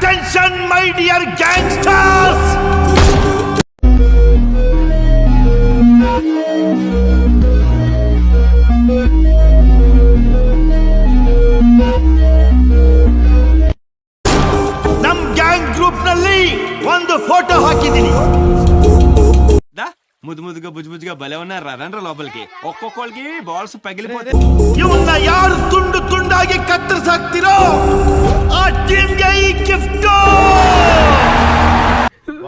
Attention, my dear gangsters! ನಮ್ gang group ನಲ್ಲಿ ಒಂದು ಫೋಟೋ ಹಾಕಿದೀನಿ. ముద్దు ముద్దుగా బుజ్జుగా భలే ఉన్నారు రండ్ర లోపలికి ఒక్కొక్కరికి బాల్స్ పగిలిపోతే ಇವನ್ನ ಯಾರು ತುಂಡು ತುಂಡಾಗಿ ಕತ್ತರಿಸಾಕ್ತಿರೋ ಆ ಟೀಮ್ಗೆ ಈ ಗಿಫ್ಟ್.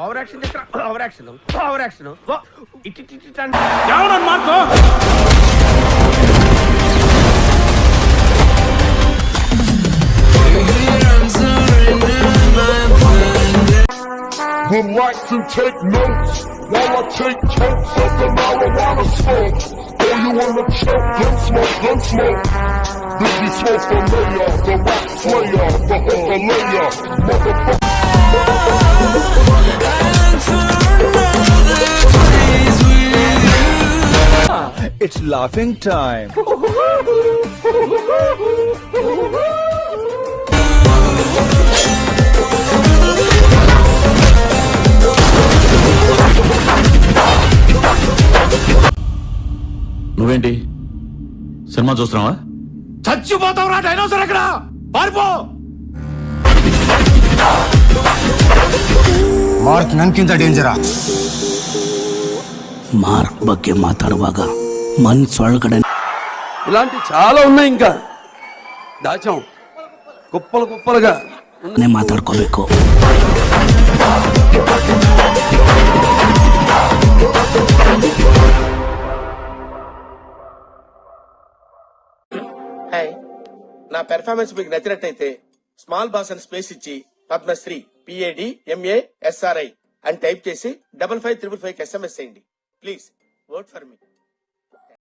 ಓವರ್ ಆಕ್ಷನ್ ಯಾವನನ್ ಮಾಡ್ಕೋ. Would like to take notes while I take totes of the marijuana smoke. Oh, you wanna choke? Gun smoke. This be smoke for layer, the rock slayer, the hooker layer, motherfucker. It's laughing time. నువ్వేంటి cinema చూస్తున్నావా? చచ్చిపోతావురా dinosaur. ఎక్కడ పారిపో. Mark ನನ್ಕಿಂತ ಡೇಂಜರಾ. Mark ಬಗ್ಗೆ ಮಾತಾಡುವಾಗ ಮನ್ಸೊಳಗಡೆ ఇలాంటి చాలా ఉన్నాయి. ఇంకా దాచాం కుప్పలుగా మాట్లాడుకోಬೇಕು. నా పెర్ఫార్మెన్స్ మీకు నచ్చినట్టయితే స్మాల్ బాస్ అని స్పేస్ ఇచ్చి పద్మశ్రీ PAD MA SRI అని టైప్ చేసి 5555 SMS చేయండి. Please vote for me.